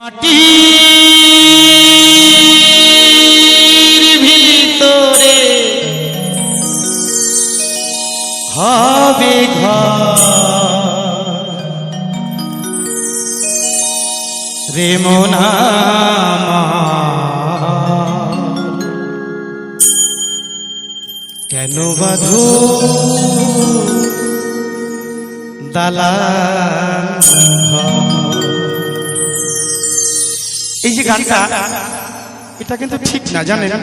মাটির ভিতরে হবে ঘর রে মোনা কেন বাঁধো দালান এই যে গানটা এটা কিন্তু ঠিক না জানেন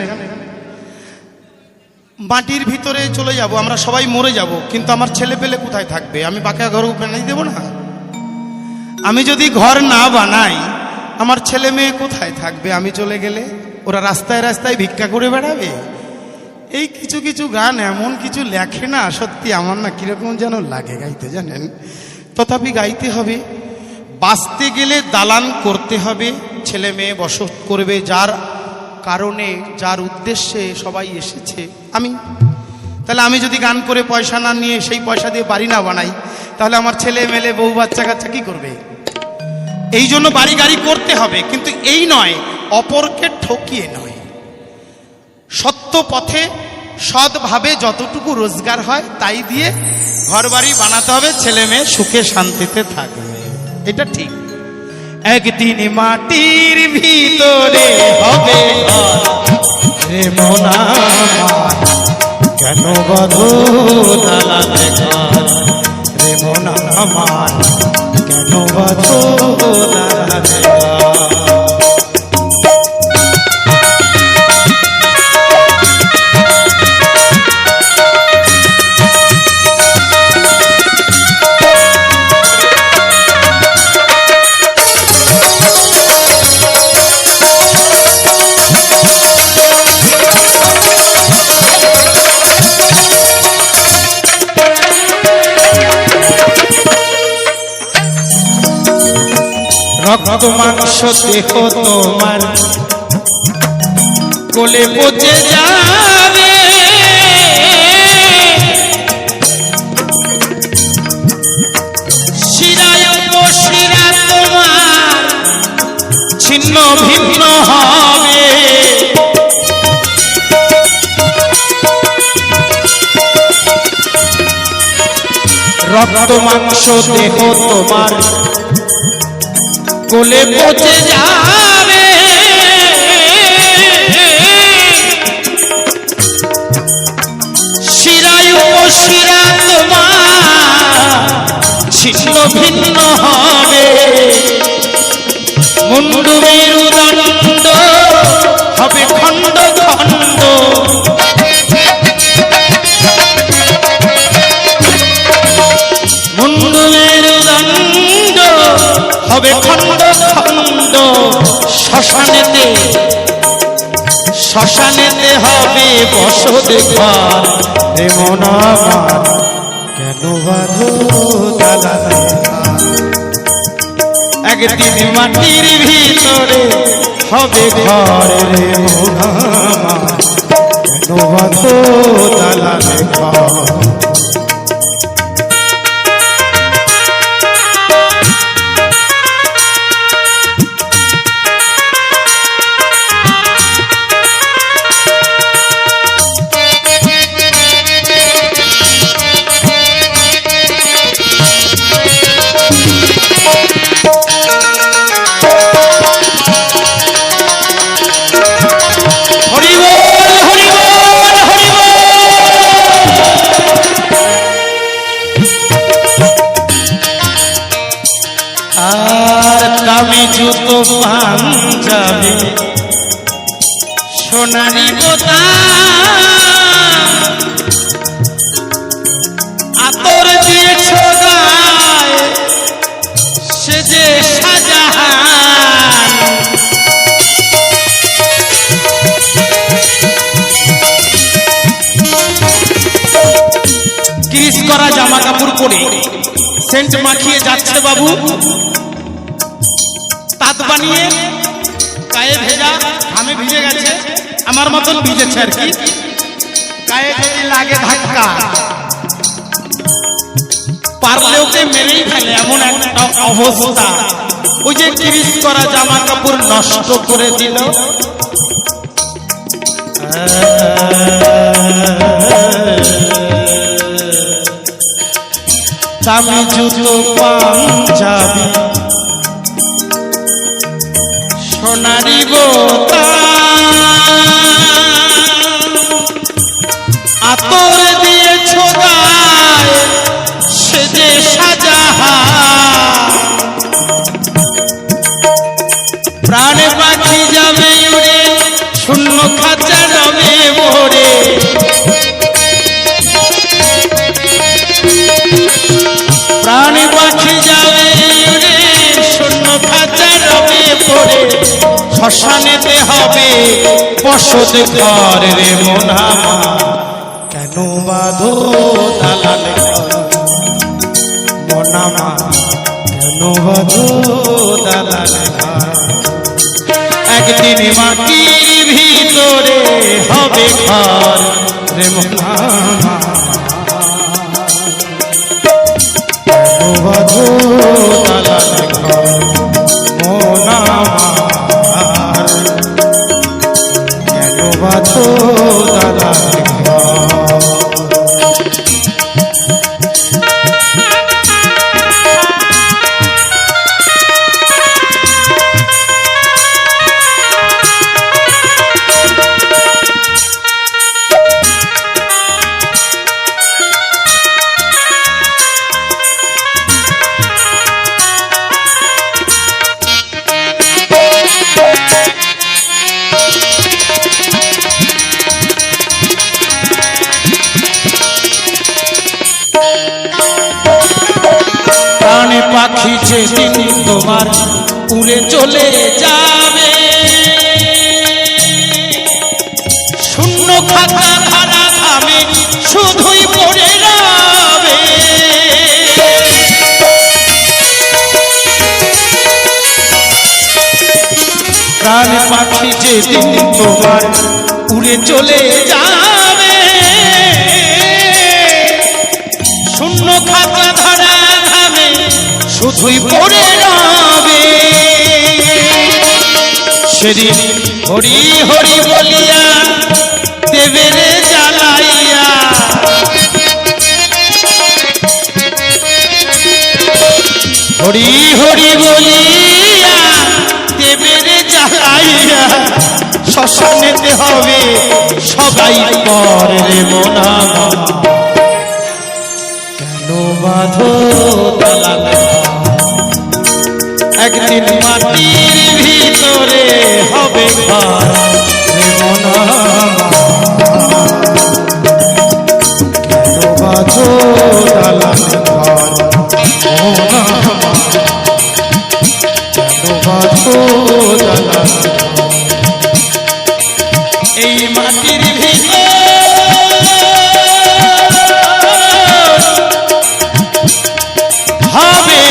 মাটির ভিতরে চলে যাব আমরা সবাই মরে যাব কিন্তু আমার ছেলে পেলে কোথায় থাকবে আমি পাকা ঘর বানিয়ে দেব না আমি যদি ঘর না বানাই আমার ছেলে মেয়ে কোথায় থাকবে আমি চলে গেলে ওরা রাস্তায় রাস্তায় ভিক্ষা করে বেড়াবে এই কিছু কিছু গান এমন কিছু লেখে না সত্যি আমার না কিরকম যেন লাগে গাইতে জানেন তথাপি গাইতে হবে বাঁচতে গেলে দালান করতে হবে ছেলে মেয়ে বসত করবে যার কারণে যার উদ্দেশ্যে সবাই এসেছে আমি তাহলে আমি যদি গান করে পয়সা না নিয়ে সেই পয়সা দিয়ে বাড়ি না বানাই তাহলে আমার ছেলে মেলে বউ বাচ্চা কাচ্চা কি করবে এই জন্য বাড়ি গাড়ি করতে হবে কিন্তু এই নয় অপরকে ঠকিয়ে নয় সত্য পথে সৎভাবে যতটুকু রোজগার হয় তাই দিয়ে ঘর বাড়ি বানাতে হবে ছেলে মেয়ে সুখে শান্তিতে থাকবে এটা ঠিক একদিন মাটির ভিতরে হবে রে মোনা কেন বাঁধো দালানে ঘর রে মোনা আমার কেন বাঁধো দালানে ঘর রক্ত মাংস দেহ তোমার কোলে পচে যাবে শিরায় উপশিরা তোমার ছিন্ন ভিন্ন হবে রক্ত মাংস দেহ তোমার কোলে পচে যাবে শিরায় উপশিরা তোমার ছিন্ন ভিন্ন হবে মুন্ডু মেরুদণ্ড হবে খণ্ড খণ্ড মুন্ডু মেরুদণ্ড হবে খণ্ড খণ্ড শ্মশানেতে হবে বসত ঘর রে মোনা আমার কেন বাঁধো দালানে ঘর একদিন মাটির ভিতরে হবে ঘর রে মোনা আমার কেন বাঁধো দালানে ঘর দামি জুতো পাঞ্জাবি সোনালি বোতাম আতর দিয়েছ গায়ে সে যে শাহজাহান ক্রিস করা জামা কাপড় পরে সেন্ট মাখিয়ে যাচ্ছে বাবু তাঁত বানিয়ে গায়ে ভেজা ঘামে ভিজে গেছে আমার মতন ভিজেছে আর কি গায়ে যদি লাগে ধাক্কা পারলে ওকে মেরেই ফেলে এমন একটা অবস্থা ওই যে ক্রিস করা জামা কাপড় নষ্ট করে দিল। দামি জুতো পাঞ্জাবি সোনারি আতর দিয়েছ গায়ে সেজে সাজাহা প্রাণে পাখি যাবে উড়ে শূন্য খাঁচা রবে ভরে প্রাণে পাখি যাবে উড়ে শূন্য খাঁচা রবে ভরে শ্মশানেতে হবে বসত ঘর রে মোনামা কেন বাঁধো দালাল মোনামা কেন বাঁধো দালাল একদিন মাটির ভিতরে হবে ঘর রে মোনামা কেন বাঁধো দালাল ঘর মোনামা কেন বাঁধো দালাল পাখি যেদিন তোমার উড়ে চলে যাবে শূন্য খাতা ধারা ধামে শুধুই পড়ে যাবে প্রাণ পাখি যেদিন তোমার উড়ে চলে যাবে শূন্য খাতা ধারা ধামে শুধুই পড়ে রবে সেদিন হরি হরি বলিয়া দেবে রে জ্বালাইয়া হরি হরি বলিয়া দেবে রে জ্বালাইয়া শ্মশানেতে হবে সবাই পর রে মোনামা কেন বাঁধো দালাল একদিন মাটির ভিতরে হবে ঘর রে মোনামা কেন বাঁধো দালাল ঘর মোনামা কেন বাঁধো দালাল এই মাটির ভিতরে হবে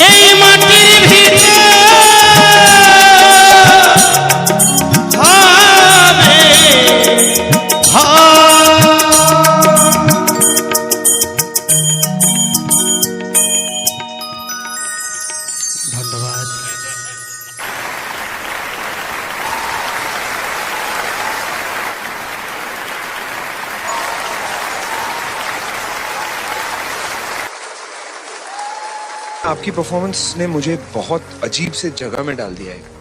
এই মাটির ভিতরে হবে ধন্যবাদ। आपकी परफॉर्मेंस ने मुझे बहुत अजीब से जगह में डाल दिया है।